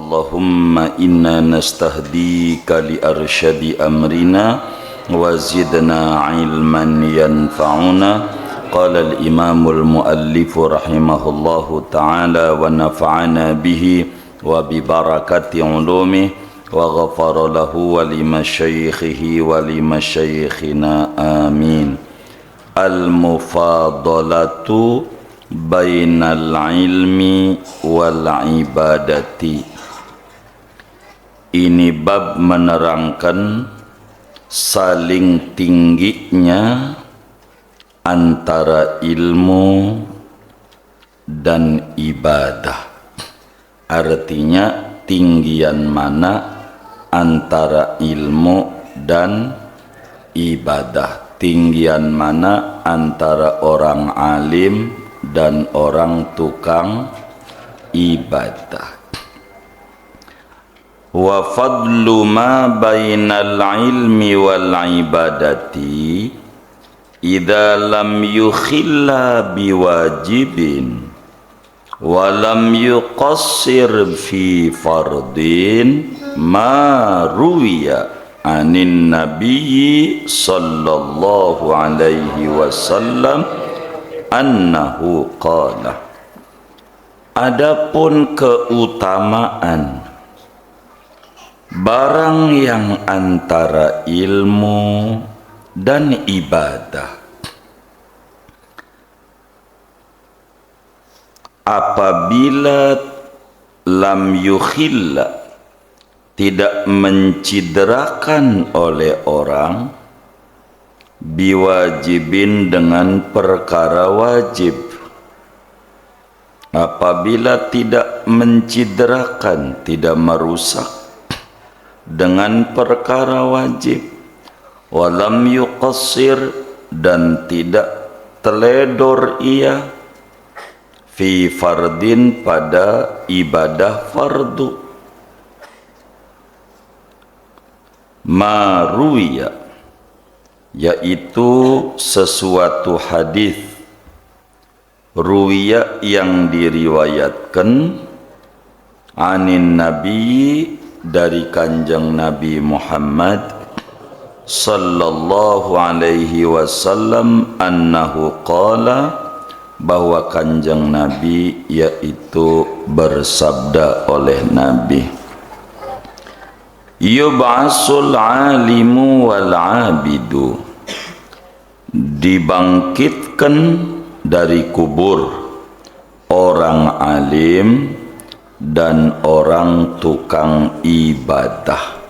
Allahumma inna nastahdika li arsyadi amrina wa zidna ilman yanfa'una. Qala al-imamul muallifu rahimahullahu ta'ala wa nafa'ana bihi wa bi barakati ulumih wa ghafara lahu wa li masyayikhihi wa li masyayikhina amin. Al-mufadalatu bainal ilmi wal ibadati. Ini bab menerangkan saling tingginya antara ilmu dan ibadah. Artinya tinggian mana antara ilmu dan ibadah, tinggian mana antara orang alim dan orang tukang ibadah. Wa fadlu ma bainal ilmi wal ibadati idza lam yukhilla biwajibin wa lam yuqassir fi fardin ma ruwiya anin nabiyyi sallallahu alaihi wasallam annahu qala. Adapun keutamaan barang yang antara ilmu dan ibadah, apabila lam yukhilla, tidak mencidrakan oleh orang, biwajibin, dengan perkara wajib. Apabila tidak mencidrakan, tidak merusak dengan perkara wajib, walam yuqassir, dan tidak teledor ia, fi fardin, pada ibadah fardu, maruya, yaitu sesuatu hadis ruwiya yang diriwayatkan, anin nabi, dari kanjeng Nabi Muhammad sallallahu alaihi wasallam, annahu qala, bahwa kanjeng Nabi yaitu bersabda oleh Nabi, yub'asul alimu wal abidu, dibangkitkan dari kubur orang alim dan orang tukang ibadah.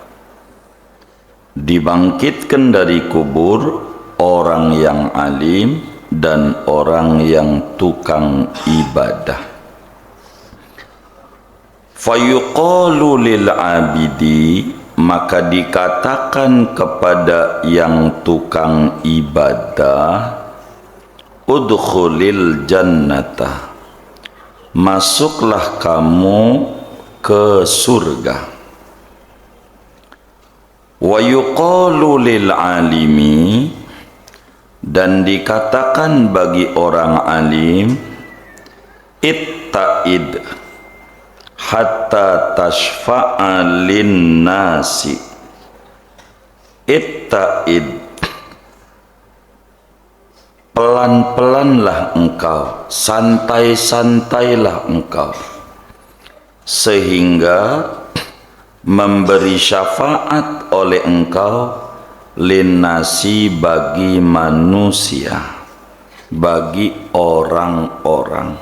Dibangkitkan dari kubur orang yang alim dan orang yang tukang ibadah. Fayuqalu lil abidi, maka dikatakan kepada yang tukang ibadah, udkhulil jannata, masuklah kamu ke surga. Wa yuqalu lil alimi, dan dikatakan bagi orang alim, itta'id hatta tashfa'a lin nasi. Itta'id, pelan-pelanlah engkau, santai-santailah engkau, sehingga memberi syafaat oleh engkau linnasi, bagi manusia, bagi orang-orang.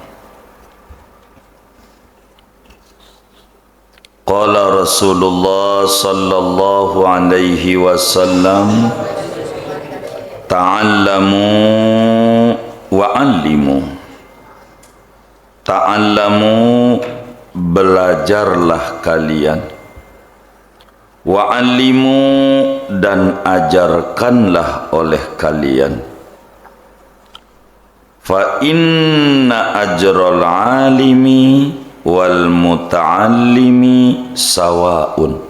Qala Rasulullah sallallahu alaihi wasallam, ta'allamu wa 'allimu. Ta'allamu, belajarlah kalian, wa 'allimu, dan ajarkanlah oleh kalian. Fa inna ajral 'alimi wal muta'allimi sawaun,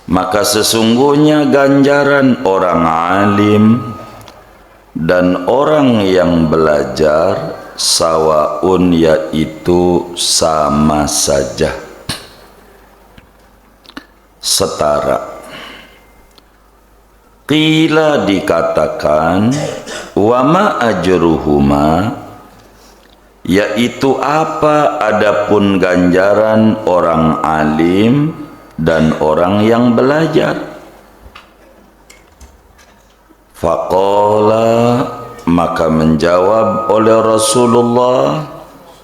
maka sesungguhnya ganjaran orang alim dan orang yang belajar sawaun, yaitu sama saja. setara. Qila dikatakan wa ma ajruhuma, yaitu apa adapun ganjaran orang alim dan orang yang belajar. Faqala, maka menjawab oleh Rasulullah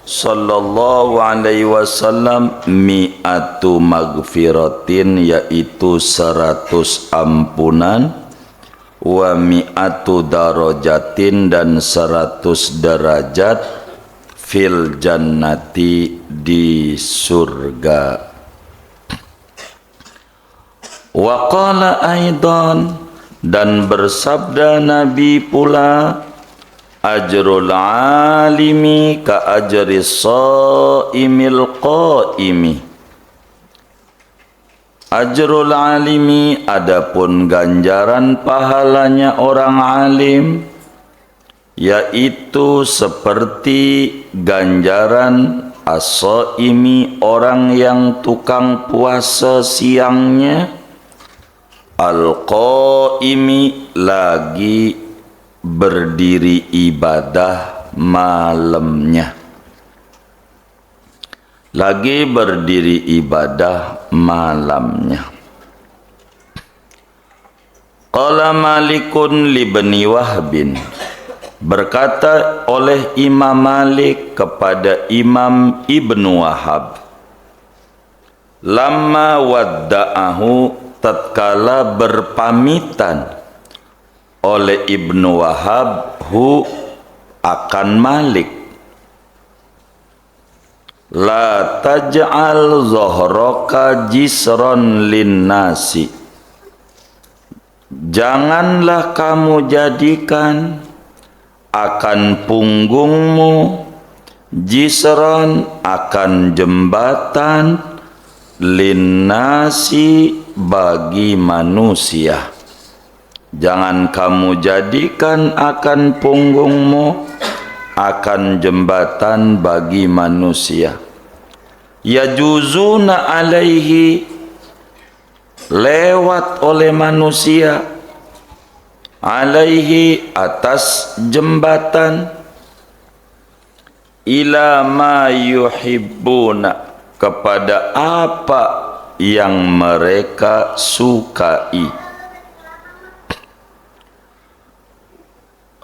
sallallahu alaihi wasallam, mi'atu magfiratin, yaitu 100 ampunan, wa mi'atu darajatin, dan 100 derajat, fil jannati, di surga. Wa qala aidan, dan bersabda Nabi pula, ajrul alimi ka ajri shaimil qaimi. Ajrul alimi, adapun ganjaran pahalanya orang alim, yaitu seperti ganjaran as-shaimi, orang yang tukang puasa siangnya, al-qaimi, lagi berdiri ibadah malamnya, lagi berdiri ibadah malamnya. Qala Malikun libni Wahbin, berkata oleh Imam Malik kepada Imam Ibnu Wahab, lamma wadda'ahu, tatkala berpamitan oleh Ibnu Wahab hu, akan Malik, la taj'al zahraka jisron linnasi, janganlah kamu jadikan akan punggungmu jisron, akan jembatan, linnasi, bagi manusia. Jangan kamu jadikan akan punggungmu akan jembatan bagi manusia. Yajuzuna alaihi, lewat oleh manusia, alaihi, atas jembatan, ila ma yuhibbuna, kepada apa yang mereka sukai.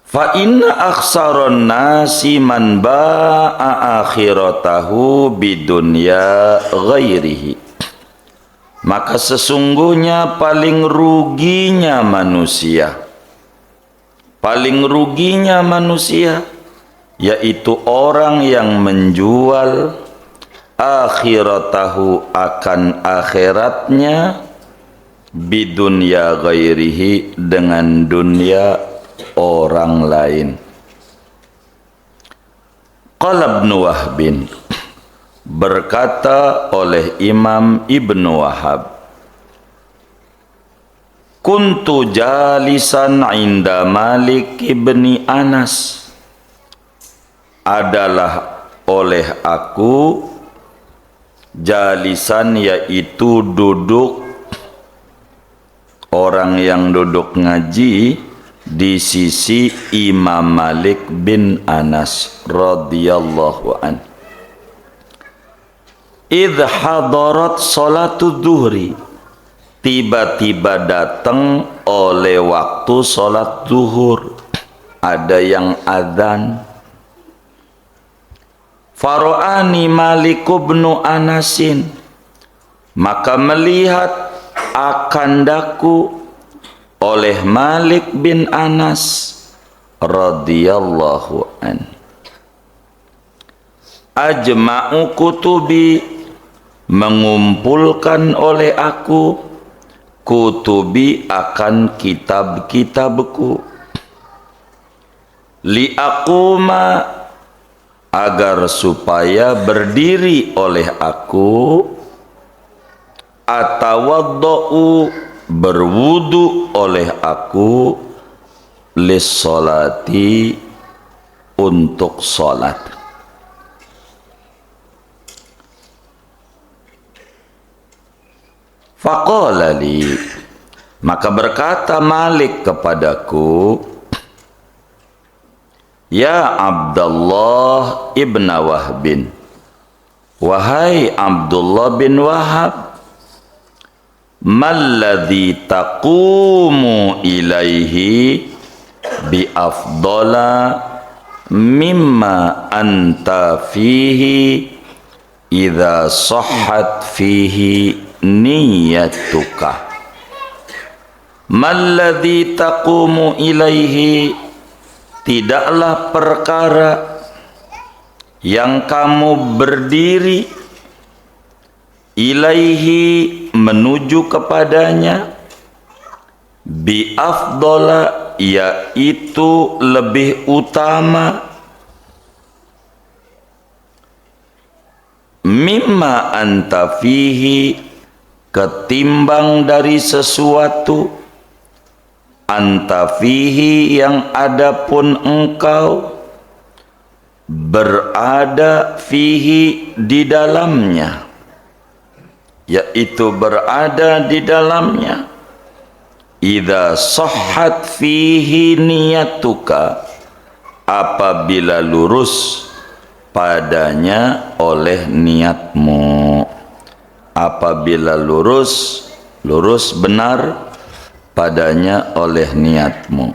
Fa inna akhsaron nasi man ba'a akhiratahu bidunya ghairihi, maka sesungguhnya paling ruginya manusia, yaitu orang yang menjual akhiratahu, akan akhiratnya, bidunya ghairihi, dengan dunia orang lain. Qala Ibnu Wahbin, berkata oleh Imam Ibnu Wahab, kuntu jalisan inda Malik ibni Anas, adalah oleh aku jalisan, yaitu duduk, orang yang duduk ngaji di sisi Imam Malik bin Anas radhiyallahu an. Idh hadarat salatul zuhri, tiba-tiba datang oleh waktu salat zuhur, ada yang adzan. Faro'ani Malik bin Anasin, maka melihat akan daku oleh Malik bin Anas radhiyallahu an. Ajma'u kutubi, mengumpulkan oleh aku, kutubi, akan kitab-kitabku, li aquma, agar supaya berdiri oleh aku, atawaddau, berwudu oleh aku, lissolati, untuk sholat. Faqala li, maka berkata Malik kepadaku, ya Abdullah ibn Wahbin, wahai Abdullah bin Wahab, malladhi taqumu ilaihi bi afdala mimma anta fihi idza sahhat fihi niyyatuka. Malladhi taqumu ilaihi, tidaklah perkara yang kamu berdiri ilaihi menuju kepadanya, bi afdala, yaitu lebih utama, mimma anta fihi, ketimbang dari sesuatu, anta fihi yang adapun engkau berada fihi di dalamnya, yaitu berada di dalamnya. Idza sahhat fihi niyatuka, apabila lurus padanya oleh niatmu, apabila lurus benar padanya oleh niatmu.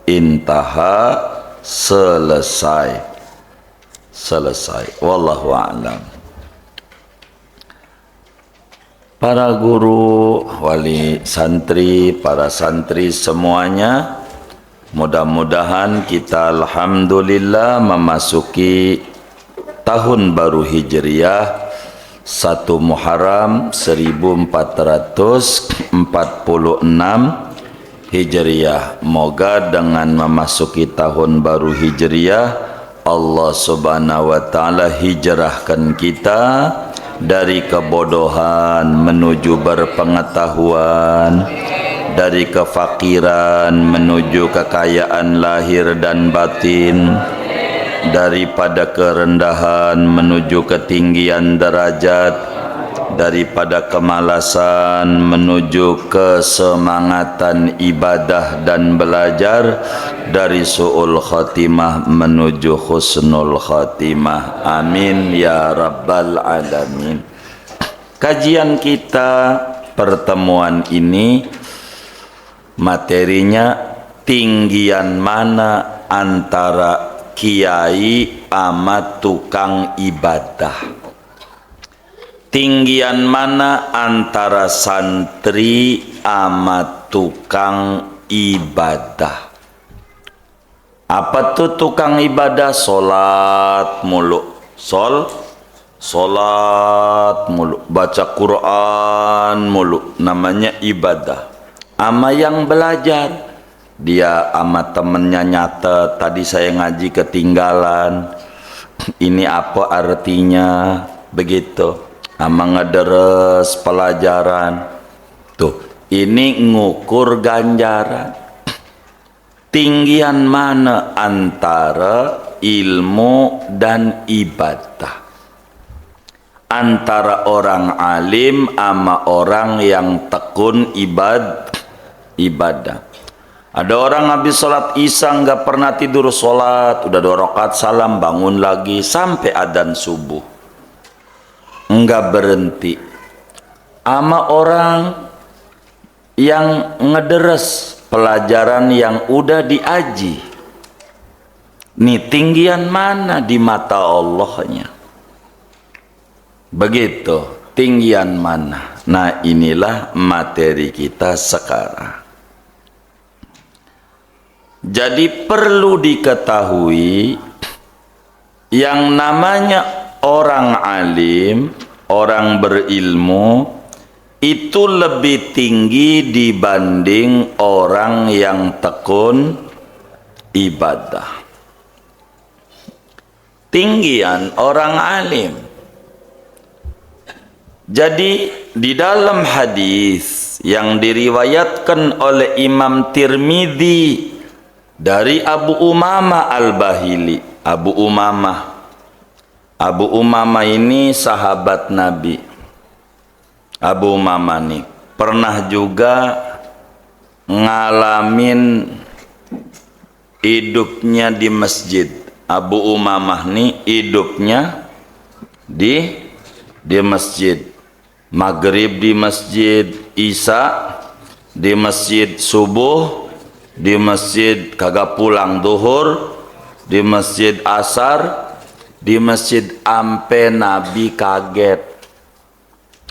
Intaha, selesai. Wallahu a'lam. Para guru, wali santri, para santri semuanya, mudah-mudahan kita alhamdulillah memasuki tahun baru Hijriah 1 Muharram 1446 Hijriah. Moga dengan memasuki tahun baru Hijriah, Allah subhanahu wa ta'ala hijrahkan kita dari kebodohan menuju berpengetahuan, dari kefakiran menuju kekayaan lahir dan batin, daripada kerendahan menuju ketinggian derajat, daripada kemalasan menuju kesemangatan ibadah dan belajar, dari su'ul khatimah menuju husnul khatimah. Amin ya rabbal alamin. Kajian kita pertemuan ini materinya tinggian mana antara kiai sama tukang ibadah. Tinggian mana antara santri sama tukang ibadah. Apa tuh tukang ibadah? Solat mulu, solat mulu, baca Quran mulu, namanya ibadah. Ama yang belajar, dia ama temennya nyatet, tadi saya ngaji ketinggalan, ini apa artinya, begitu. Ama ngederes pelajaran, tuh ini ngukur ganjaran. Tinggian mana antara ilmu dan ibadah, antara orang alim sama orang yang tekun ibadah. Ada orang habis sholat isya nggak pernah tidur sholat, udah 2 rakaat salam bangun lagi sampai adzan subuh, nggak berhenti. Sama orang yang ngederes pelajaran yang udah diaji, nih tinggian mana di mata Allahnya, begitu tinggian mana. Nah inilah materi kita sekarang. Jadi perlu diketahui, yang namanya orang alim, orang berilmu, itu lebih tinggi dibanding orang yang tekun ibadah. Tinggian orang alim. Jadi di dalam hadis yang diriwayatkan oleh Imam Tirmidzi dari Abu Umamah Al-Bahili, Abu Umamah ini sahabat Nabi. Abu Umamah nih pernah juga ngalamin hidupnya di masjid. Abu Umamah nih hidupnya di masjid. Maghrib di masjid, Isya di masjid, subuh di masjid, kagak pulang duhur di masjid, asar di masjid, ampe Nabi kaget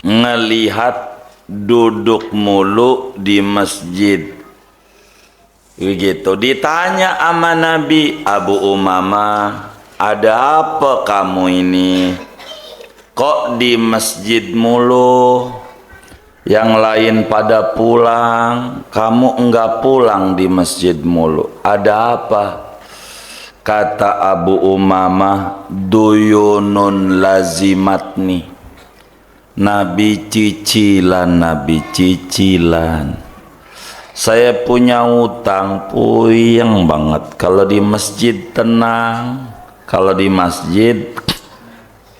ngelihat duduk mulu di masjid. Begitu ditanya sama Nabi, Abu Umamah, ada apa kamu ini? Kok di masjid mulu? Yang lain pada pulang, kamu enggak pulang di masjid mulu. Ada apa? Kata Abu Umamah, duyunun lazimatni. Nabi cicilan, Nabi cicilan. Saya punya utang, puyeng banget. Kalau di masjid tenang, kalau di masjid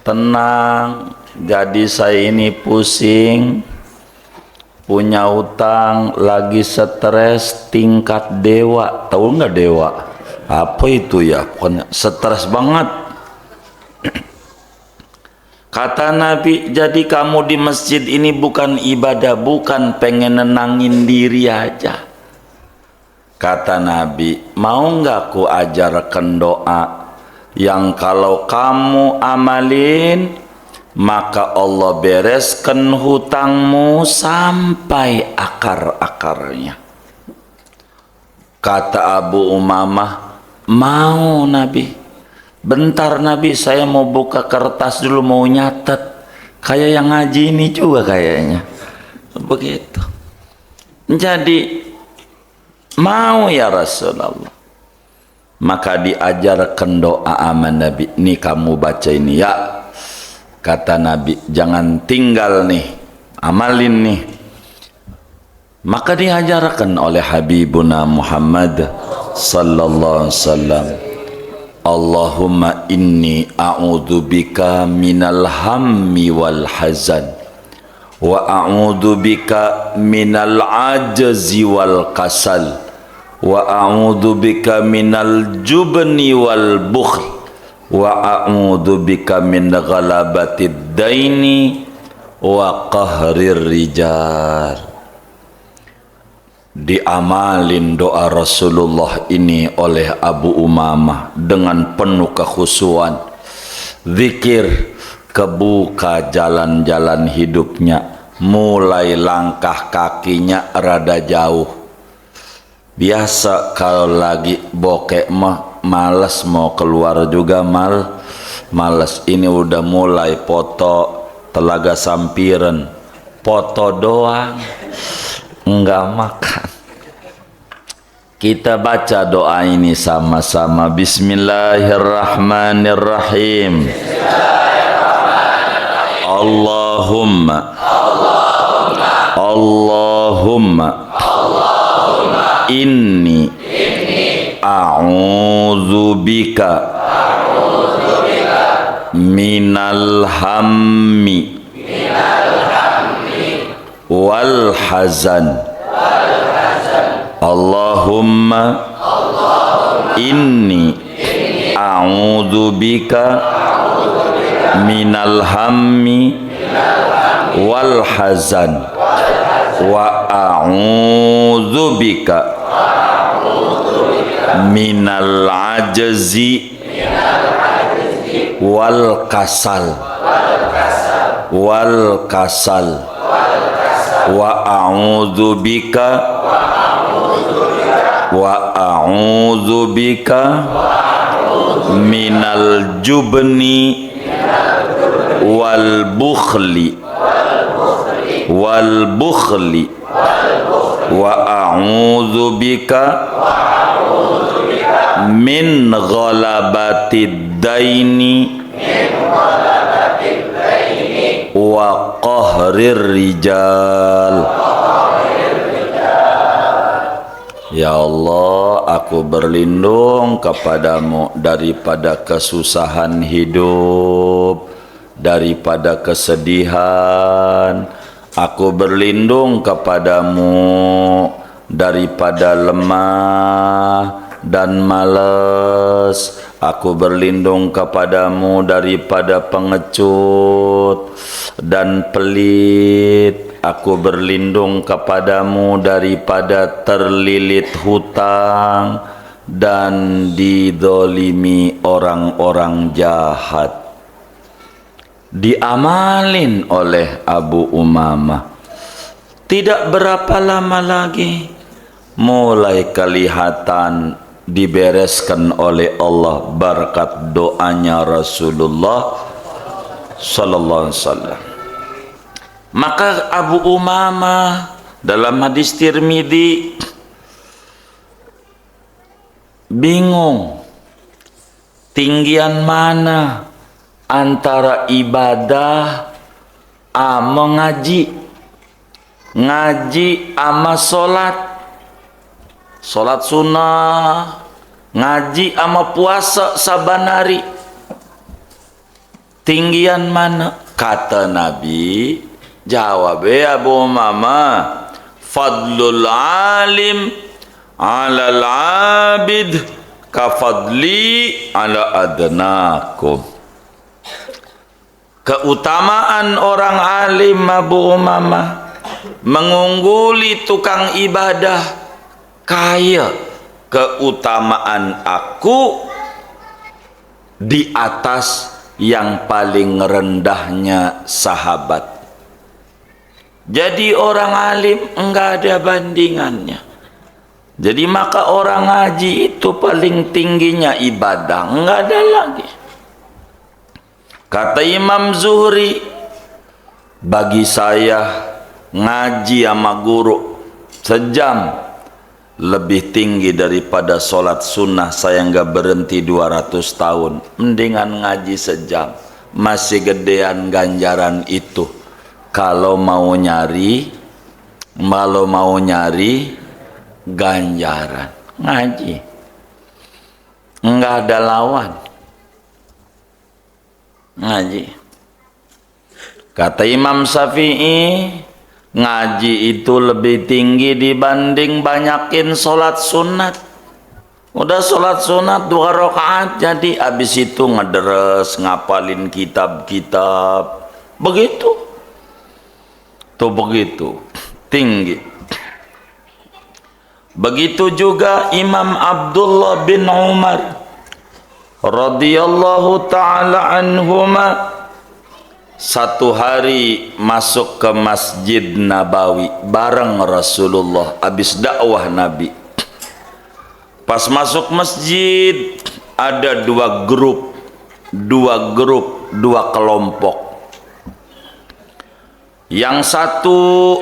tenang. Jadi saya ini pusing, punya utang, lagi stres tingkat dewa. Tahu nggak dewa? Apa itu ya? Pokoknya stres banget. Kata Nabi, jadi kamu di masjid ini bukan ibadah, bukan pengen nenangin diri aja. Kata Nabi, mau nggak ku ajarkan doa yang kalau kamu amalin, maka Allah bereskan hutangmu sampai akar-akarnya. Kata Abu Umamah, mau Nabi. Bentar Nabi, saya mau buka kertas dulu, mau nyatet. Kayak yang ngaji ini juga kayaknya. Begitu. Jadi, mau ya Rasulullah. Maka diajarkan doa sama Nabi. Nih kamu baca ini ya. Kata Nabi, jangan tinggal nih, amalin nih. Maka diajarkan oleh Habibuna Muhammad sallallahu alaihi wasallam, Allahumma inni a'udzubika minal hammi wal hazan wa a'udzubika minal ajzi wal kasal wa a'udzubika minal jubni wal bukhl wa a'udzubika min ghalabatid daini wa qahrir rijal. Diamalin doa Rasulullah ini oleh Abu Umamah dengan penuh kekhusyuan. Zikir, kebuka jalan-jalan hidupnya, mulai langkah kakinya rada jauh. Biasa kalau lagi bokek mah malas mau keluar juga malas. Ini udah mulai foto Telaga Sampiren, foto doang, enggak makan. Kita baca doa ini sama-sama. Bismillahirrahmanirrahim. Allahumma inni a'udzubika minal hammi wal hazan. Allahumma inni a'udzubika minal hammi wal hazan wa a'udzubika minal ajzi wal kasal wa a'udzubika minal jubni wal bukhli wa a'udzubika min ghalabatid daini wa qahrir rijal. Ya Allah, aku berlindung kepadamu daripada kesusahan hidup, daripada kesedihan. Aku berlindung kepadamu daripada lemah dan malas. Aku berlindung kepadamu daripada pengecut dan pelit. Aku berlindung kepadamu daripada terlilit hutang dan didolimi orang-orang jahat. Diamalin oleh Abu Umamah. Tidak berapa lama lagi mulai kelihatan dibereskan oleh Allah berkat doanya Rasulullah sallallahu alaihi wasallam. Maka Abu Umamah dalam hadis Tirmidzi bingung tinggian mana antara ibadah sama ngaji sama solat sunnah, ngaji sama puasa saban hari. Tinggian mana? Kata Nabi, jawab Abu Umamah, fadlul alim alal abid kafadli ala adnakum. Keutamaan orang alim Abu Umamah mengungguli tukang ibadah kaya keutamaan aku di atas yang paling rendahnya sahabat. Jadi orang alim enggak ada bandingannya. Jadi maka orang ngaji itu paling tingginya ibadah, enggak ada lagi. Kata Imam Zuhri, bagi saya ngaji sama guru sejam lebih tinggi daripada solat sunnah. Saya nggak berhenti 200 tahun. Mendingan ngaji sejam, masih gedean ganjaran itu. Kalau mau nyari ganjaran, ngaji nggak ada lawan. Ngaji. Kata Imam Syafi'i, ngaji itu lebih tinggi dibanding banyakin sholat sunat. Udah sholat sunat 2 rakaat jadi, habis itu ngederes ngapalin kitab-kitab. Begitu. Tuh begitu tinggi. Begitu juga Imam Abdullah bin Umar radhiyallahu ta'ala anhuma, satu hari masuk ke Masjid Nabawi bareng Rasulullah habis dakwah Nabi. Pas masuk masjid ada dua kelompok. Yang satu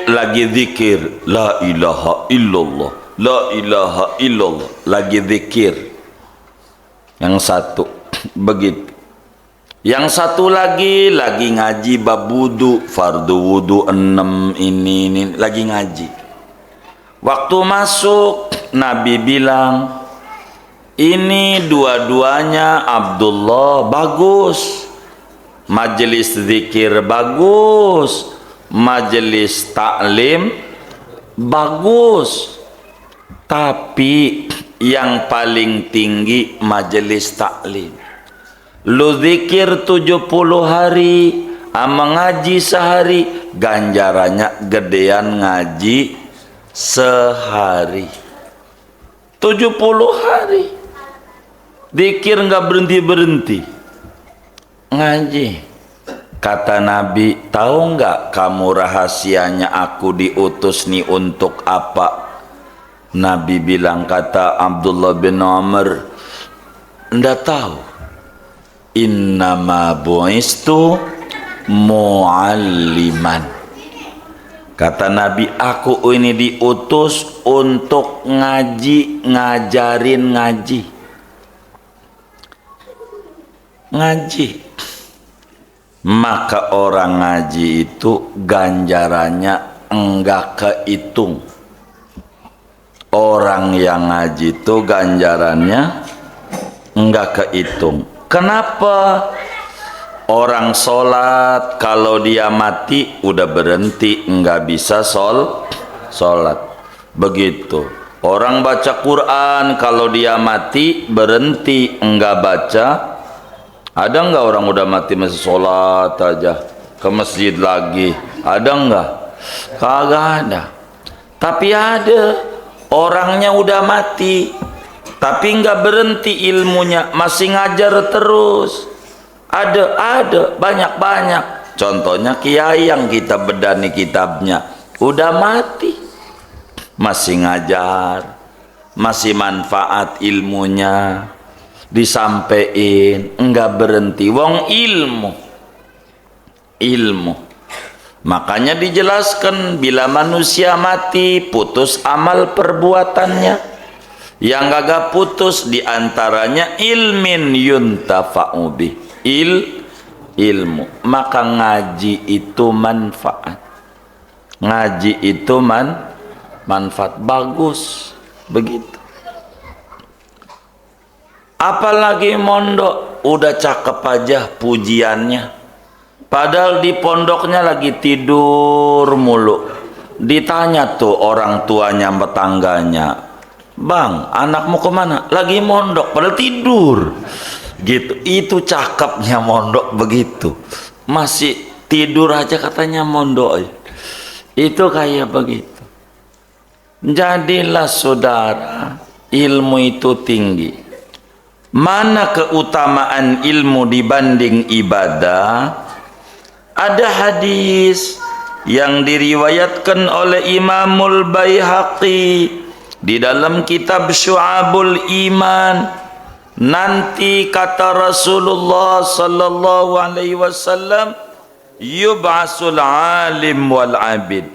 lagi zikir la ilaha illallah, la ilaha illallah, lagi zikir. Yang satu begitu. Yang satu lagi ngaji bab wudu, fardu wudu 6 ini lagi ngaji. Waktu masuk Nabi bilang, ini dua-duanya Abdullah bagus, majelis zikir bagus, majelis taklim bagus, tapi yang paling tinggi majelis taklim. Lu zikir 70 hari sama ngaji sehari, ganjarannya gedean ngaji sehari. 70 hari zikir nggak berhenti ngaji. Kata Nabi, tahu nggak kamu rahasianya aku diutus nih untuk apa? Nabi bilang, kata Abdullah bin Umar, ndak tahu. Innama bu'istu mu'alliman. Kata Nabi, aku ini diutus untuk ngajarin ngaji. Maka orang ngaji itu ganjarannya enggak kehitung. Orang yang ngaji itu ganjarannya enggak kehitung. Kenapa? orang sholat kalau dia mati udah berhenti, nggak bisa sholat. Begitu. Orang baca Quran kalau dia mati berhenti, nggak baca. Ada nggak orang udah mati masih sholat aja ke masjid lagi? Ada nggak? Kagak ada. Tapi ada orangnya udah mati tapi nggak berhenti ilmunya, masih ngajar terus. Ada banyak. Contohnya kiai yang kita bedani kitabnya udah mati masih ngajar, masih manfaat ilmunya disampein, nggak berhenti. Wong ilmu. Makanya dijelaskan bila manusia mati putus amal perbuatannya. Yang gagah putus diantaranya ilmin yuntafa'u bih, ilmu. Maka ngaji itu manfaat. Ngaji itu manfaat, bagus begitu. Apalagi mondok udah cakep aja pujiannya, padahal di pondoknya lagi tidur mulu. Ditanya tuh orang tuanya tetangganya, "Bang, anakmu kemana?" "Lagi mondok," padahal tidur. Gitu. Itu cakepnya mondok begitu. Masih tidur aja katanya mondok. Itu kayak begitu. Jadilah saudara, ilmu itu tinggi. Mana keutamaan ilmu dibanding ibadah? Ada hadis yang diriwayatkan oleh Imamul Baihaqi di dalam kitab Syu'abul Iman. Nanti kata Rasulullah sallallahu alaihi wasallam, yub'asul alim wal abid.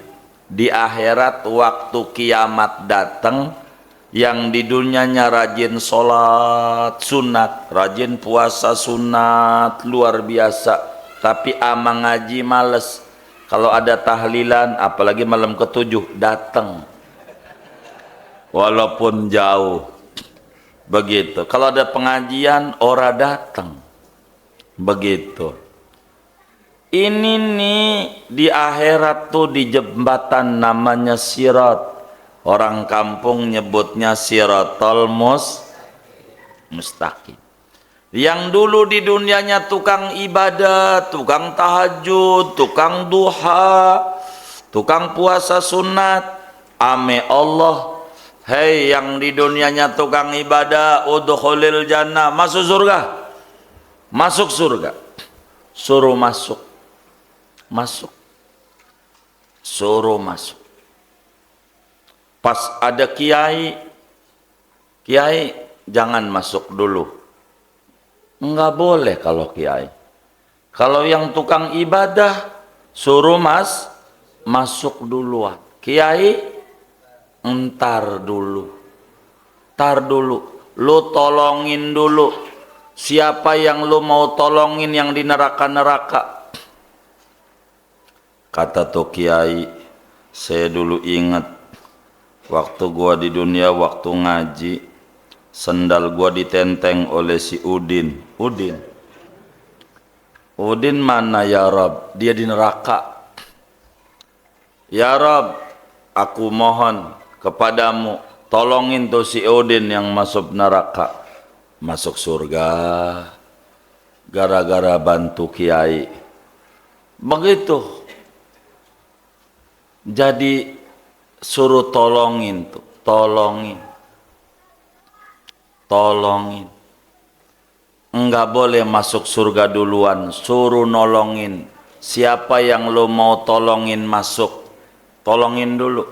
Di akhirat waktu kiamat datang, yang di dunianya rajin sholat sunat, rajin puasa sunat luar biasa, tapi ama ngaji males. Kalau ada tahlilan apalagi malam ketujuh datang walaupun jauh begitu. Kalau ada pengajian ora datang begitu. Ini nih di akhirat tuh di jembatan namanya sirat. Orang kampung nyebutnya siratal mustaqim. Yang dulu di dunianya tukang ibadah, tukang tahajud, tukang duha, tukang puasa sunat, ame Allah, hei yang di dunianya tukang ibadah, udkhulil jannah, masuk surga. Masuk surga. Suruh masuk. Masuk. Suruh masuk. Pas ada kiai jangan masuk dulu. Enggak boleh kalau kiai. Kalau yang tukang ibadah suruh masuk duluan. Kiai entar dulu. Tar dulu. Lu tolongin dulu. Siapa yang lu mau tolongin yang di neraka-neraka? Kata tuh kiai, saya dulu ingat waktu gua di dunia, waktu ngaji, sendal gua ditenteng oleh si Udin. Udin mana ya Rab? Dia di neraka. Ya Rab, aku mohon kepadamu, tolongin tuh si Udin yang masuk neraka, masuk surga gara-gara bantu kiai. Begitu. Jadi suruh tolongin tuh, tolongin. Enggak boleh masuk surga duluan, suruh nolongin. Siapa yang lo mau tolongin masuk, tolongin dulu.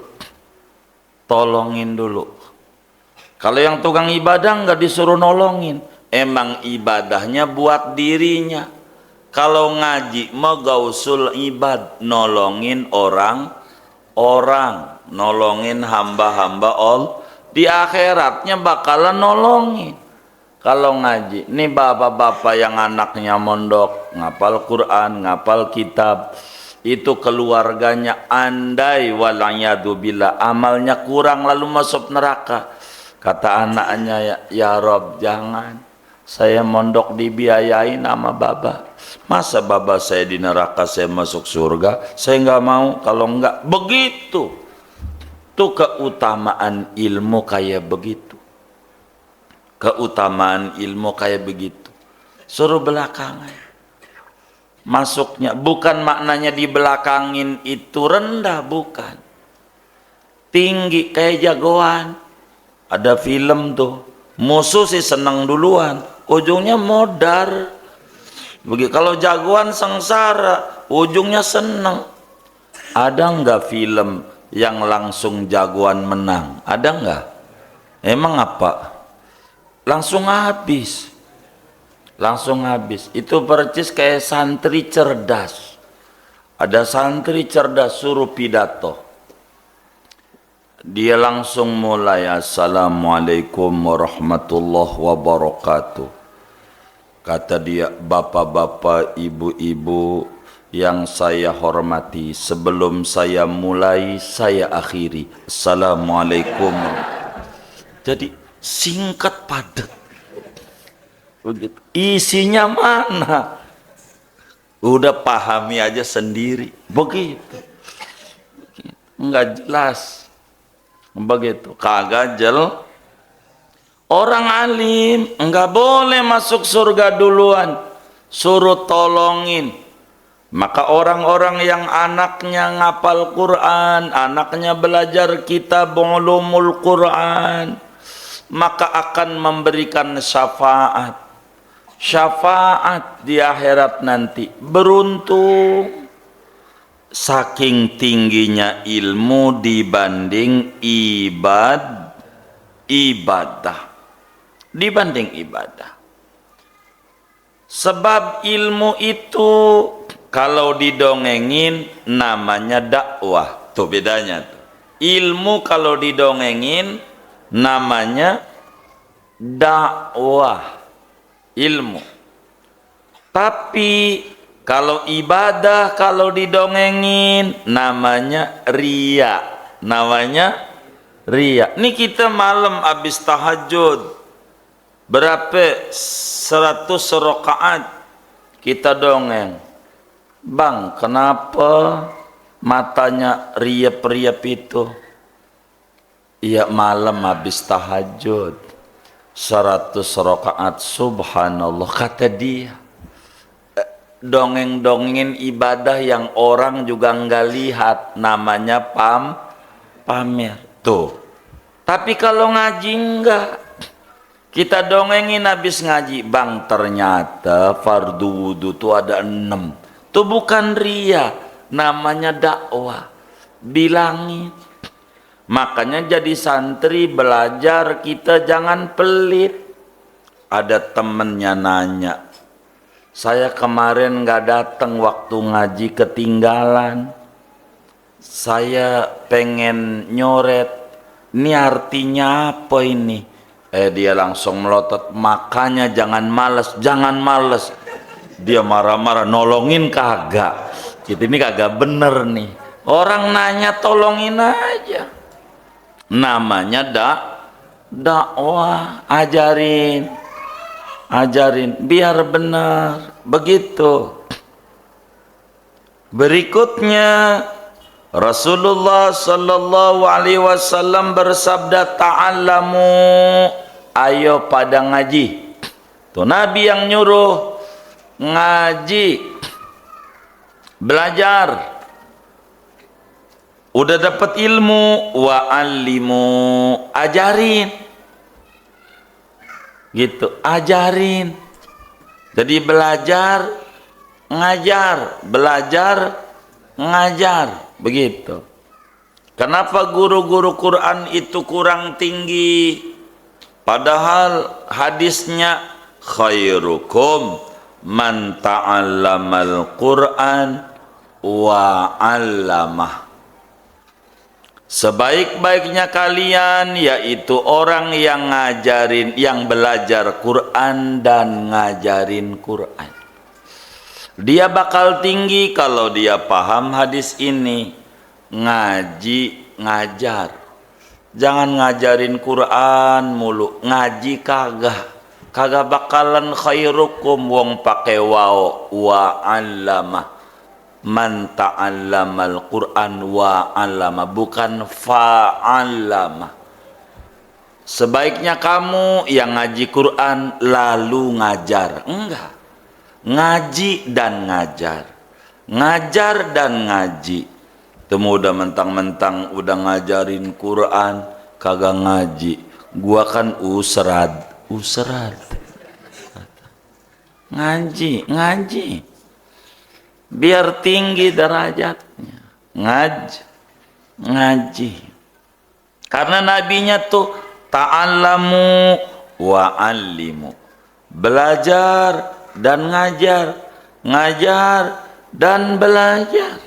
Kalau yang tukang ibadah enggak disuruh nolongin, emang ibadahnya buat dirinya. Kalau ngaji mau gausul ibad, nolongin orang, nolongin hamba-hamba Allah, di akhiratnya bakalan nolongin. Kalau ngaji, nih bapak-bapak yang anaknya mondok, ngapal Quran, ngapal kitab, itu keluarganya andai walayadu billah amalnya kurang lalu masuk neraka. Kata anaknya, ya Rob jangan, Saya mondok dibiayain sama baba. Masa baba saya di neraka, saya masuk surga? Saya nggak mau. Kalau nggak begitu. Tuh keutamaan ilmu kayak begitu. Keutamaan ilmu kayak begitu. Suruh belakangan. Masuknya bukan maknanya di belakangin itu rendah, bukan. Tinggi kayak jagoan. Ada film tuh, musuh sih seneng duluan, ujungnya modar. Begitu kalau jagoan sengsara, ujungnya seneng. Ada nggak film yang langsung jagoan menang? Ada nggak? Emang apa? Langsung habis. Langsung habis. Itu percis kayak santri cerdas. Ada santri cerdas suruh pidato. Dia langsung mulai, Assalamualaikum warahmatullahi wabarakatuh. Kata dia, bapak-bapak, ibu-ibu yang saya hormati, sebelum saya mulai, saya akhiri. Assalamualaikum. Jadi singkat padat. Begitu. Isinya mana? Udah pahami aja sendiri. Begitu. Enggak jelas. Begitu. Kagak jelas. Orang alim enggak boleh masuk surga duluan. Suruh tolongin. Maka orang-orang yang anaknya ngapal Quran, anaknya belajar kitab ulumul Quran, maka akan memberikan syafaat. Syafaat di akhirat nanti. Beruntung saking tingginya ilmu dibanding ibadah. Dibanding ibadah. Sebab ilmu itu kalau didongengin namanya dakwah. Tuh bedanya tuh. Ilmu kalau didongengin namanya dakwah. Ilmu. Tapi kalau ibadah kalau didongengin namanya ria. Namanya ria. Ini kita malam habis tahajud. Berapa 100 rakaat kita dongeng. Bang, kenapa matanya riap-riap itu? Iya, malam habis tahajud 100 rakaat, subhanallah. Kata dia, dongeng-dongengin ibadah yang orang juga nggak lihat, namanya pamer. Tuh. Tapi kalau ngaji enggak. Kita dongengin habis ngaji, bang, ternyata fardu wudu tuh ada 6. Itu bukan ria, namanya dakwah. Bilangin. Makanya jadi santri belajar kita jangan pelit. Ada temennya nanya, saya kemarin nggak datang waktu ngaji, ketinggalan. Saya pengen nyoret. Ini artinya apa ini? Dia langsung melotot, makanya jangan males. Dia marah-marah, nolongin kagak. Ini kagak bener nih. Orang nanya tolongin aja. Namanya dakwah, ajarin biar benar. Begitu. Berikutnya Rasulullah sallallahu alaihi wasallam bersabda, ta'allamu, ayo pada ngaji. Tuh Nabi yang nyuruh ngaji, belajar. Udah dapat ilmu, wa'allimu, ajarin. Gitu, ajarin. Jadi belajar, ngajar, belajar, ngajar. Begitu. Kenapa guru-guru Quran itu kurang tinggi? Padahal hadisnya khairukum man ta'allamal Quran wa 'allamah. Sebaik-baiknya kalian yaitu orang yang ngajarin, yang belajar Quran dan ngajarin Quran. Dia bakal tinggi kalau dia paham hadis ini. Ngaji, ngajar. Jangan ngajarin Quran mulu, ngaji kagak. kagak bakalan khairukum wong pake wao wa 'allama man ta'allamal Qur'an wa 'allama, bukan fa'allama. Sebaiknya kamu yang ngaji Quran lalu ngajar. Enggak, ngaji dan ngajar, ngajar dan ngaji. Temu udah mentang-mentang udah ngajarin Quran kagak ngaji. Gua kan usrad ngaji biar tinggi derajatnya. Ngaji karena nabinya tuh ta'allamu wa 'allimu, belajar dan ngajar, ngajar dan belajar.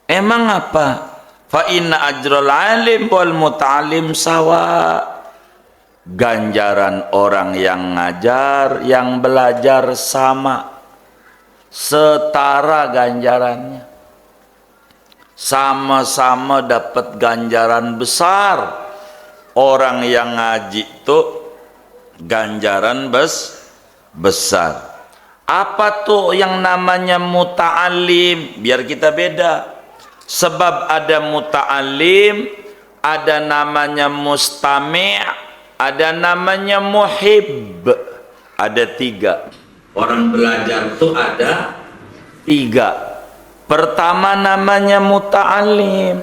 Emang apa? Fa inna ajral 'alim wal muta'allim sawa. Ganjaran orang yang ngajar, yang belajar sama, setara ganjarannya, sama-sama dapat ganjaran besar. Orang yang ngaji itu ganjaran besar. Apa tuh yang namanya muta'alim? Biar kita beda. Sebab ada muta'alim, ada namanya mustami', ada namanya muhib. Ada 3. Orang belajar tuh ada 3. Pertama namanya muta'alim,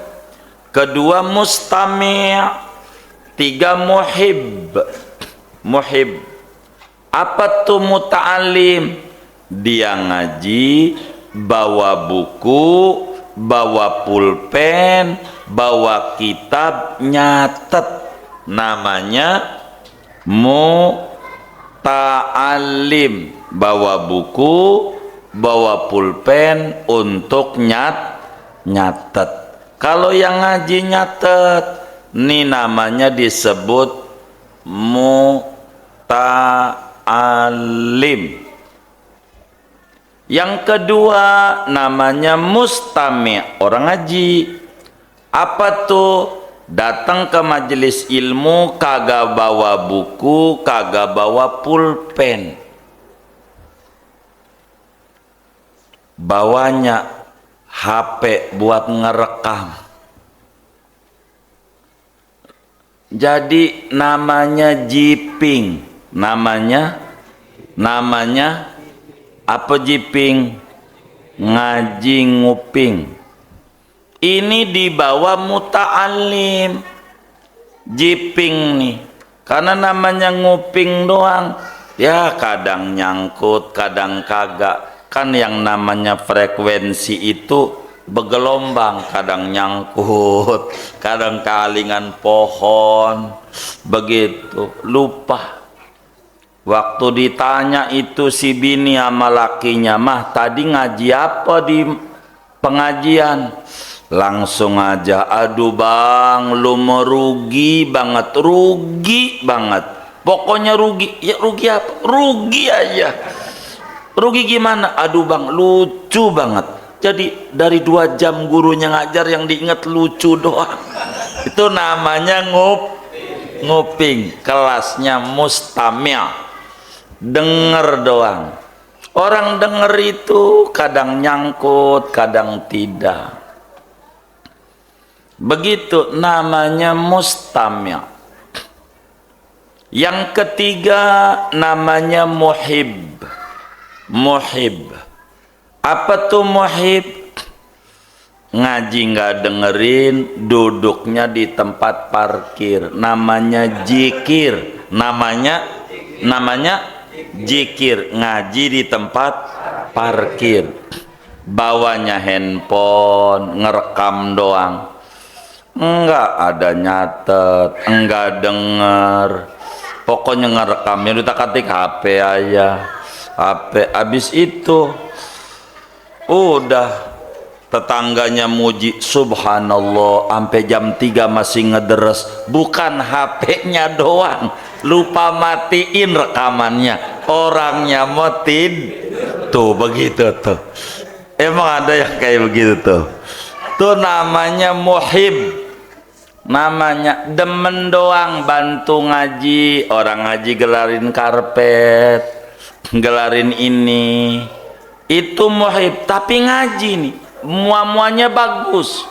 kedua mustami', 3 muhib. Muhib. Apa tuh muta'alim? Dia ngaji, bawa buku, bawa pulpen, bawa kitab, nyatet. Namanya muta'alim. Bawa buku, bawa pulpen untuk nyatet. Kalau yang ngaji nyatet, ini namanya disebut muta'alim. Yang kedua namanya mustami', orang ngaji. Apa tuh? Datang ke majelis ilmu kagak bawa buku, kagak bawa pulpen, bawanya HP buat ngerekam. Jadi namanya jiping. Namanya apa jiping? Ngaji nguping. Ini dibawa muta'alim, jiping nih, karena namanya nguping doang. Ya kadang nyangkut, kadang kagak. Kan yang namanya frekuensi itu bergelombang, kadang nyangkut, kadang kalingan pohon, begitu. Lupa. Waktu ditanya itu si bini sama lakinya, mah tadi ngaji apa di pengajian? Langsung aja, aduh bang, lu merugi banget, rugi banget. Pokoknya rugi. Ya rugi apa? Rugi aja. Rugi gimana? Aduh bang, lucu banget. Jadi dari 2 jam gurunya ngajar yang diingat lucu doang. Itu namanya nguping. Kelasnya mustami', denger doang. Orang denger itu kadang nyangkut, kadang tidak. Begitu namanya mustami'. Yang ketiga namanya muhib. Muhib. Apa tuh muhib? Ngaji nggak dengerin, duduknya di tempat parkir. Namanya jikir. Namanya jikir. Ngaji di tempat parkir. Bawanya handphone, ngerekam doang. Enggak ada nyatet, enggak denger, pokoknya ngerekamnya udah ketik HP aja. HP habis itu udah tetangganya muji subhanallah sampai jam 3 masih ngederes. Bukan HP-nya doang, lupa matiin rekamannya, orangnya motin tuh. Begitu tuh, emang ada yang kayak begitu tuh. Itu namanya muhib. namanya demen doang bantu ngaji, orang ngaji gelarin karpet, gelarin ini itu muhib, tapi ngaji nih muamuanya bagus,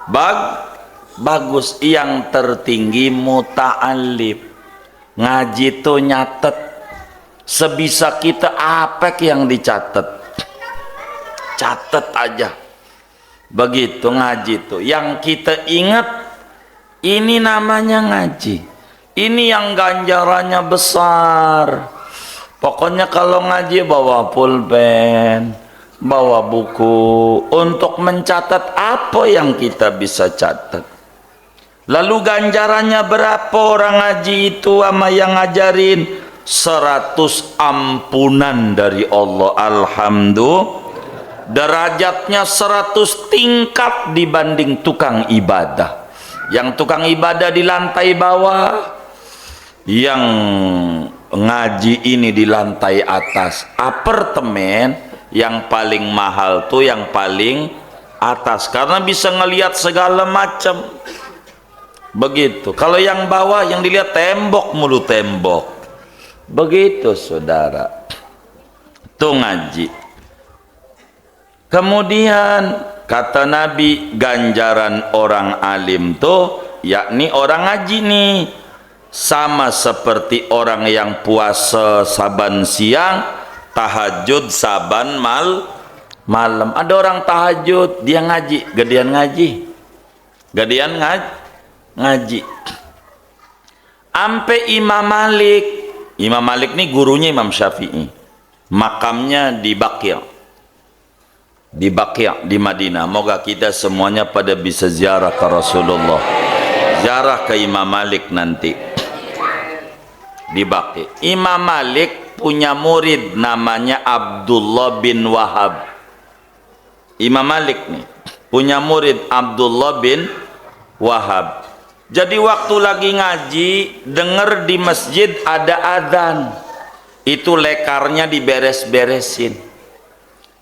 bagus. Yang tertinggi muta'allim, ngaji tuh nyatet sebisa kita, apa yang dicatat catet aja begitu. Ngaji tuh yang kita ingat, ini namanya ngaji. Ini yang ganjarannya besar. Pokoknya kalau ngaji bawa pulpen, bawa buku untuk mencatat apa yang kita bisa catat. Lalu ganjarannya berapa orang ngaji itu sama yang ngajarin? 100 ampunan dari Allah. Alhamdulillah. Derajatnya 100 tingkat dibanding tukang ibadah. Yang tukang ibadah di lantai bawah, yang ngaji ini di lantai atas. Apartemen yang paling mahal tuh yang paling atas, karena bisa ngelihat segala macam. Begitu. Kalau yang bawah yang dilihat tembok mulu, tembok. Begitu saudara. Tuh ngaji. Kemudian kata Nabi, ganjaran orang alim tuh yakni orang ngaji nih, sama seperti orang yang puasa saban siang, tahajud saban malam. Ada orang tahajud dia ngaji, gedean ngaji. Ampe Imam Malik nih gurunya Imam Syafi'i, makamnya di Baqi' di Madinah. Moga kita semuanya pada bisa ziarah ke Rasulullah, ziarah ke Imam Malik nanti di Baqi'. Imam Malik punya murid namanya Abdullah bin Wahab. Imam Malik nih punya murid Abdullah bin Wahab. Jadi waktu lagi ngaji, dengar di masjid ada adzan, itu lekarnya diberes-beresin,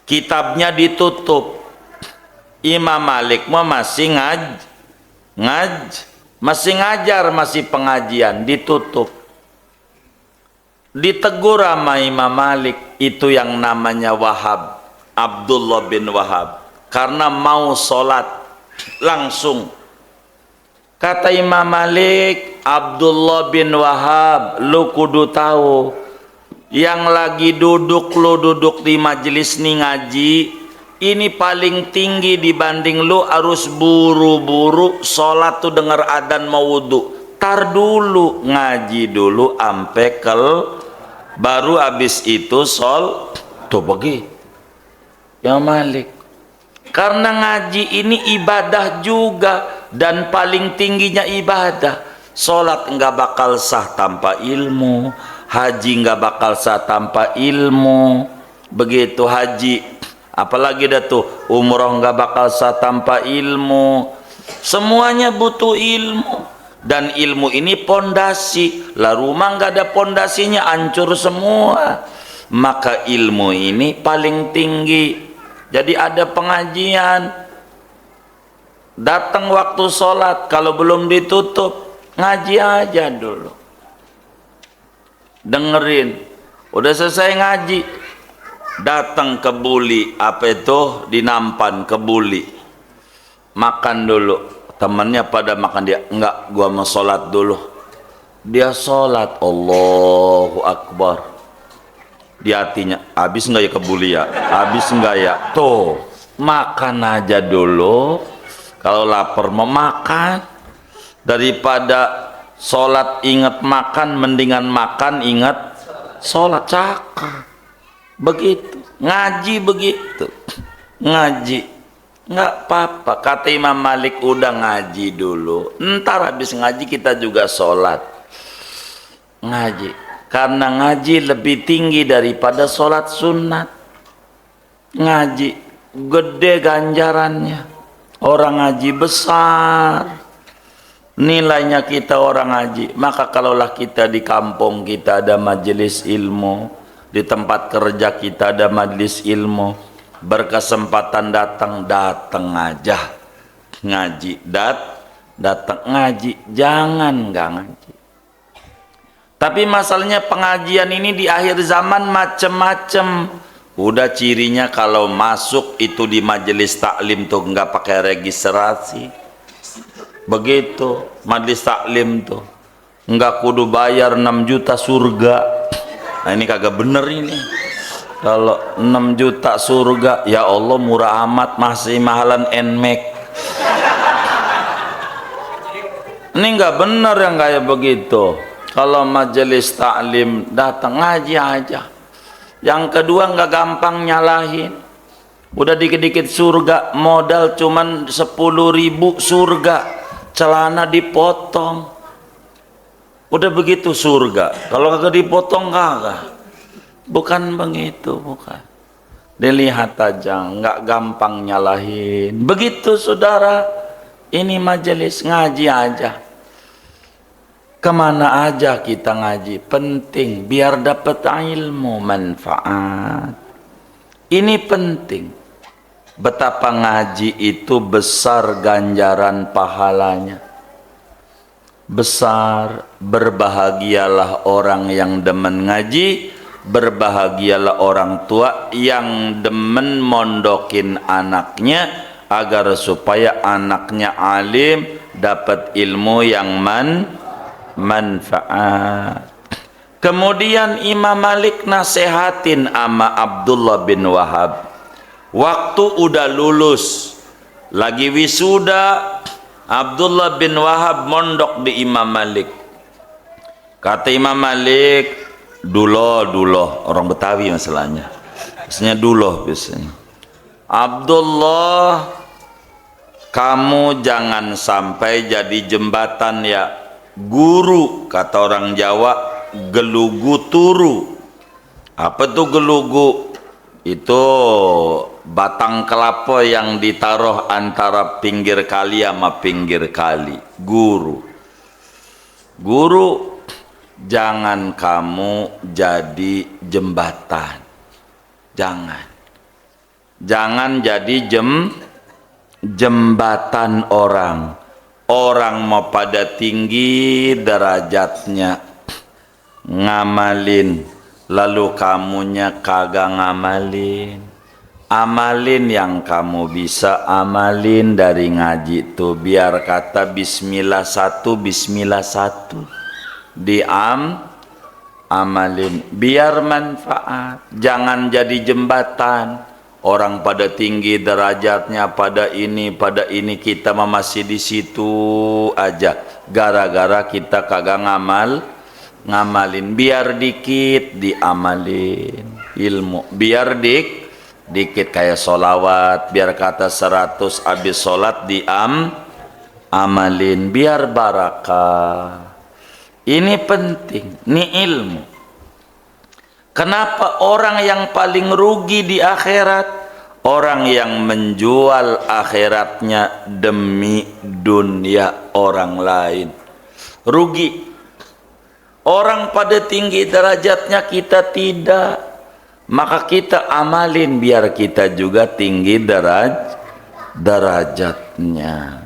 kitabnya ditutup. Imam Malik masih masih ngajar, masih pengajian, ditutup. Ditegur sama Imam Malik, itu yang namanya Wahab, Abdullah bin Wahab, karena mau sholat langsung. Kata Imam Malik, Abdullah bin Wahab, lu kudu tahu, yang lagi lu duduk di majelis nih ngaji, ini paling tinggi dibanding lu harus buru-buru sholat tuh dengar adzan mau wudu. Tar dulu, ngaji dulu ampe baru habis itu tuh begitu ya Malik. Karena ngaji ini ibadah juga, dan paling tingginya ibadah. Sholat enggak bakal sah tanpa ilmu, haji enggak bakal sah tanpa ilmu. Begitu haji, apalagi dah tuh umroh enggak bakal sah tanpa ilmu. Semuanya butuh ilmu, dan ilmu ini pondasi. Lah rumah enggak ada pondasinya hancur semua. Maka ilmu ini paling tinggi. Jadi ada pengajian, datang waktu sholat, kalau belum ditutup ngaji aja dulu, dengerin. Udah selesai ngaji, datang ke Buli, apa itu di Nampan, ke Buli, makan dulu. Temannya pada makan, dia enggak, gua mau sholat dulu. Dia sholat, Allahu Akbar. Di hatinya, habis enggak ya ke Buli ya, habis enggak ya, tuh makan aja dulu. Kalau lapar mau makan, daripada sholat ingat makan, mendingan makan ingat sholat. Cakep. Begitu ngaji, begitu ngaji nggak apa-apa. Kata Imam Malik, udah ngaji dulu, ntar habis ngaji kita juga sholat. Ngaji, karena ngaji lebih tinggi daripada sholat sunat. Ngaji gede ganjarannya, orang ngaji besar nilainya kita orang ngaji. Maka kalaulah kita di kampung kita ada majelis ilmu, di tempat kerja kita ada majelis ilmu, berkesempatan datang aja ngaji, datang ngaji, jangan nggak ngaji. Tapi masalahnya pengajian ini di akhir zaman macem-macem. Udah cirinya kalau masuk itu di majelis taklim tuh nggak pakai registrasi. Begitu majelis taklim tuh nggak kudu bayar 6 juta surga. Nah ini kagak bener ini. Kalau 6 juta surga, ya Allah murah amat, masih mahalan NMAX. Ini nggak bener yang kayak begitu. Kalau majelis taklim datang ngaji aja. Yang kedua nggak gampang nyalahin. Udah dikit-dikit surga, modal cuman 10.000 surga, celana dipotong. Udah begitu surga. Kalau kagak dipotong kagak. Bukan begitu, bukan. Dilihat aja, nggak gampang nyalahin. Begitu saudara, ini majelis ngaji aja. Kemana aja kita ngaji, penting biar dapat ilmu manfaat. Ini penting. Betapa ngaji itu besar ganjaran pahalanya. Besar, berbahagialah orang yang demen ngaji, berbahagialah orang tua yang demen mondokin anaknya agar supaya anaknya alim, dapat ilmu yang manfaat. Kemudian Imam Malik nasehatin ama Abdullah bin Wahab. Waktu udah lulus, lagi wisuda, Abdullah bin Wahab mondok di Imam Malik. Kata Imam Malik, duloh orang Betawi masalahnya. Biasanya duloh biasanya. Abdullah, kamu jangan sampai jadi jembatan ya. Guru, kata orang Jawa, gelugu turu. Apa tuh gelugu? Itu batang kelapa yang ditaruh antara pinggir kali sama pinggir kali. Guru, jangan kamu jadi jembatan. Jangan jadi jembatan orang. Orang mau pada tinggi derajatnya ngamalin, lalu kamunya kagak ngamalin. Amalin yang kamu bisa amalin dari ngaji tuh, biar kata bismillah satu amalin biar manfaat. Jangan jadi jembatan. Orang pada tinggi derajatnya, pada ini kita masih di situ aja. Gara-gara kita kagak ngamalin. Biar dikit diamalin ilmu. Biar dikit kayak solawat. Biar kata 100 habis sholat amalin. Biar barakah. Ini penting. Ini ilmu. Kenapa orang yang paling rugi di akhirat? Orang yang menjual akhiratnya demi dunia orang lain. Rugi. Orang pada tinggi derajatnya, kita tidak. Maka kita amalin biar kita juga tinggi derajatnya.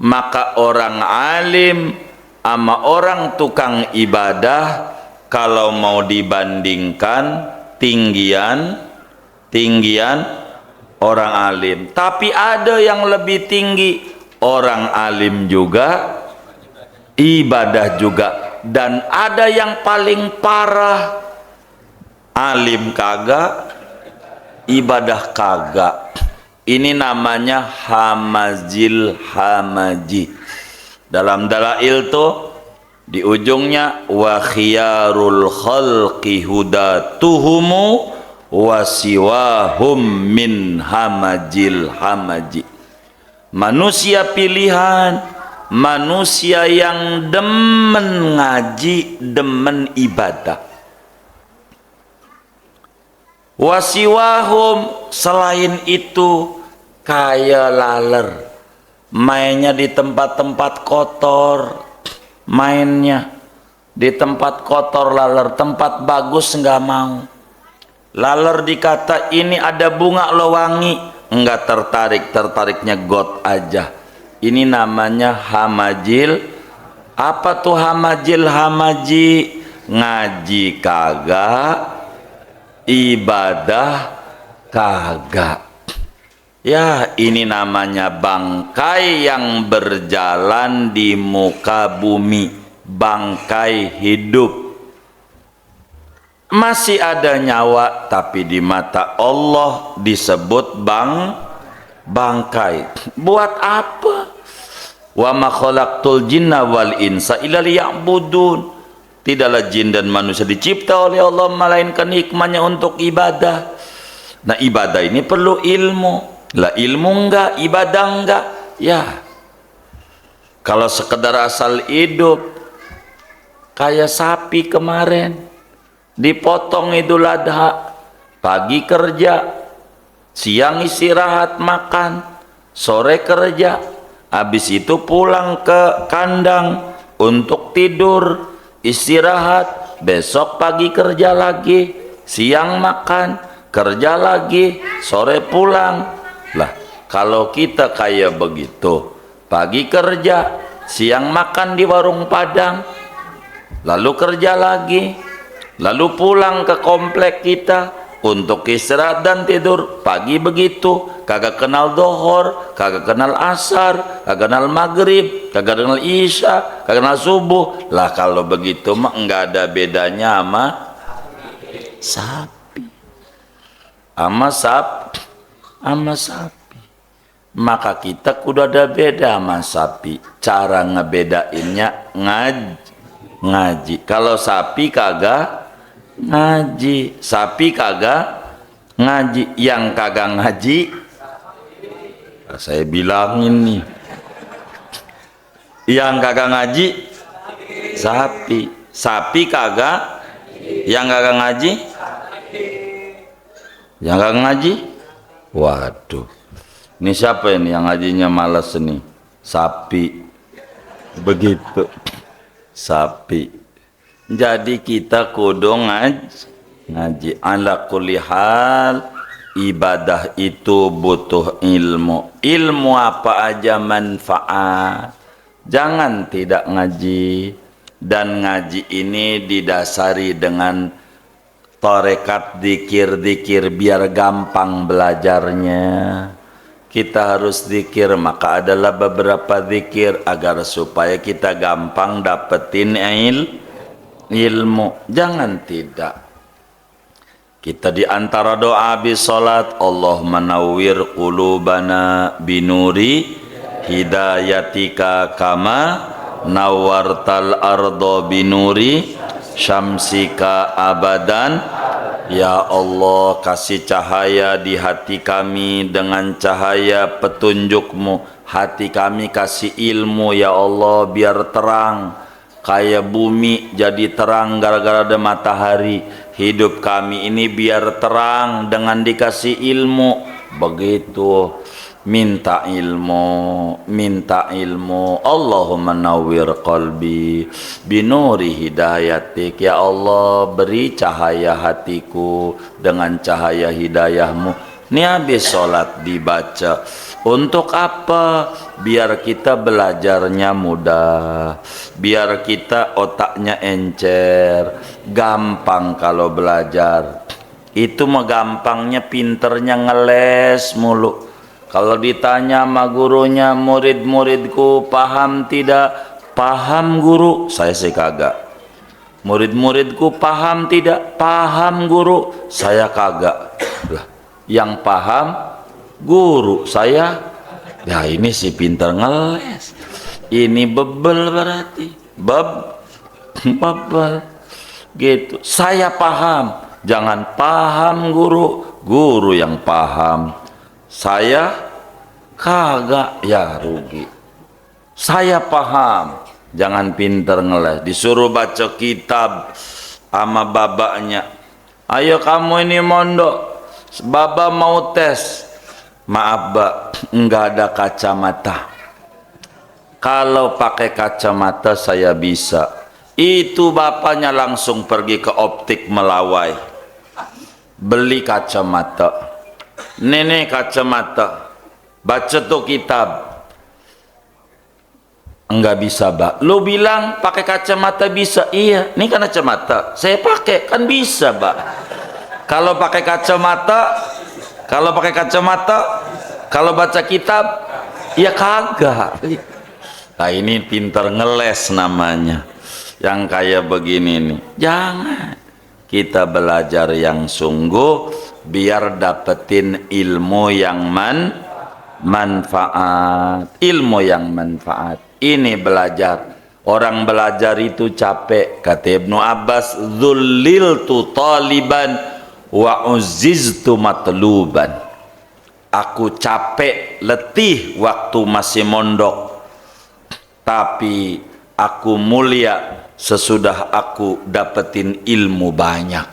Maka orang alim sama orang tukang ibadah, kalau mau dibandingkan tinggian orang alim. Tapi ada yang lebih tinggi, orang alim juga, ibadah juga. Dan ada yang paling parah, alim kagak, ibadah kagak. Ini namanya hamazil hamaji. Dalam dalail tuh di ujungnya wa khiyarul khalqi hudatuhumu wa siwahum min hamajil hamaji. Manusia pilihan, manusia yang demen ngaji, demen ibadah. Wa siwahum, selain itu kayak laler, mainnya di tempat-tempat kotor. Mainnya di tempat kotor laler, tempat bagus nggak mau. Laler dikata ini ada bunga lo wangi, nggak tertarik, tertariknya got aja. Ini namanya hamajil. Apa tuh hamajil? Hamaji ngaji kagak, ibadah kagak. Ya, ini namanya bangkai yang berjalan di muka bumi, bangkai hidup. Masih ada nyawa, tapi di mata Allah disebut bangkai. Buat apa? Wa ma khalaqtul jinna wal insa illa liya'budun. Tidaklah jin dan manusia dicipta oleh Allah melainkan hikmahnya untuk ibadah. Nah, ibadah ini perlu ilmu. Lah ilmu enggak, ibadah enggak. Ya, kalau sekedar asal hidup, kayak sapi kemarin dipotong Idul Adha, pagi kerja, siang istirahat makan, sore kerja, habis itu pulang ke kandang untuk tidur, istirahat, besok pagi kerja lagi, siang makan, kerja lagi, sore pulang. Lah, kalau kita kayak begitu, pagi kerja, siang makan di warung Padang, lalu kerja lagi, lalu pulang ke komplek kita untuk istirahat dan tidur, pagi begitu, kagak kenal dohor, kagak kenal asar, kagak kenal maghrib, kagak kenal isya, kagak kenal subuh. Lah kalau begitu mah enggak ada bedanya sama sapi, sama sapi. Maka kita kudu ada beda sama sapi. Cara ngebedainnya ngaji. Kalau sapi kagak ngaji, sapi kagak ngaji. Yang kagak ngaji, saya bilangin nih, yang kagak ngaji sapi. Sapi kagak, yang kagak ngaji, yang kagak ngaji. Waduh, ini siapa ini yang ngajinya malas nih? Sapi. Begitu, sapi. Jadi kita kudu ngaji. Ala kulli hal, ibadah itu butuh ilmu. Ilmu apa aja manfaat. Jangan tidak ngaji. Dan ngaji ini didasari dengan tarekat dikir-dikir biar gampang belajarnya. Kita harus zikir, maka adalah beberapa zikir agar supaya kita gampang dapetin ilmu. Jangan tidak. Kita di antara doa habis salat, Allahumma nawwir qulubana binuri hidayatika kama nawwartal ardo binuri syamsika abadan. Ya Allah, kasih cahaya di hati kami dengan cahaya petunjukmu. Hati kami kasih ilmu ya Allah, biar terang. Kayak bumi jadi terang gara-gara ada matahari. Hidup kami ini biar terang dengan dikasih ilmu. Begitu. Minta ilmu, minta ilmu. Allahumma nawwir qalbi binuri hidayatik. Ya Allah, beri cahaya hatiku dengan cahaya hidayahmu. Ini habis sholat dibaca. Untuk apa? Biar kita belajarnya mudah, biar kita otaknya encer, gampang kalau belajar. Itu mah gampangnya, pinternya ngeles mulu. Kalau ditanya sama gurunya, murid-muridku paham tidak? Paham guru, saya sih kagak. Murid-muridku paham tidak? Paham guru, saya kagak. Lah, yang paham guru, saya. Ya ini sih pinter ngeles. Ini bebel berarti. Bebel. Gitu. Saya paham. Jangan paham guru, guru yang paham. Saya kagak, ya rugi. Saya paham, jangan pinter ngeles. Disuruh baca kitab sama babaknya. Ayo kamu ini mondok, baba mau tes. Maaf Bak, enggak ada kacamata. Kalau pakai kacamata saya bisa. Itu bapaknya langsung pergi ke optik Melawai, beli kacamata. Nenek kacamata, baca tuh kitab. Enggak bisa, Mbak. Lu bilang pakai kacamata bisa. Iya, ini kan kacamata. Saya pakai, kan bisa, Mbak. Kalau pakai kacamata, kalau baca kitab, ya kagak. Nah, ini pinter ngeles namanya. Yang kayak begini nih. Jangan. Kita belajar yang sungguh biar dapetin ilmu yang manfaat. Ilmu yang manfaat. Ini belajar. Orang belajar itu capek. Kata Ibnu Abbas, "Dzulliltu taliban wa uzziztu matluban." Aku capek, letih waktu masih mondok, tapi aku mulia sesudah aku dapetin ilmu banyak.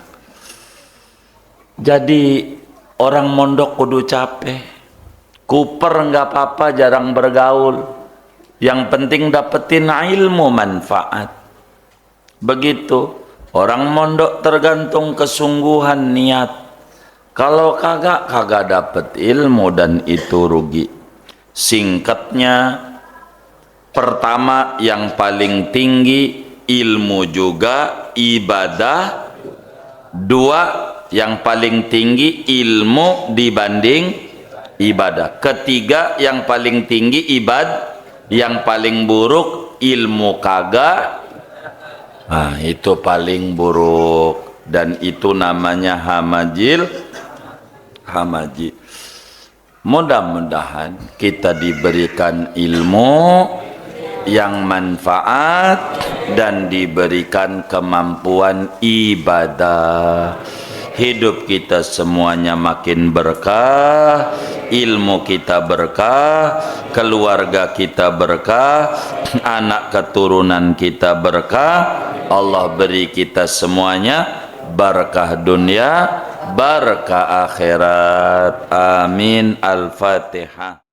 Jadi orang mondok kudu capek. Kuper nggak apa-apa, jarang bergaul. Yang penting dapetin ilmu manfaat. Begitu. Orang mondok tergantung kesungguhan niat. Kalau kagak dapet ilmu dan itu rugi. Singkatnya, pertama yang paling tinggi ilmu juga ibadah. Dua, yang paling tinggi ilmu dibanding ibadah. Ketiga, yang paling tinggi ibadah. Yang paling buruk ilmu kagak. Nah, itu paling buruk. Dan itu namanya hamaji. Mudah-mudahan kita diberikan ilmu yang manfaat dan diberikan kemampuan ibadah. Hidup kita semuanya makin berkah, ilmu kita berkah, keluarga kita berkah, anak keturunan kita berkah. Allah beri kita semuanya berkah dunia, berkah akhirat. Amin. Al-Fatihah.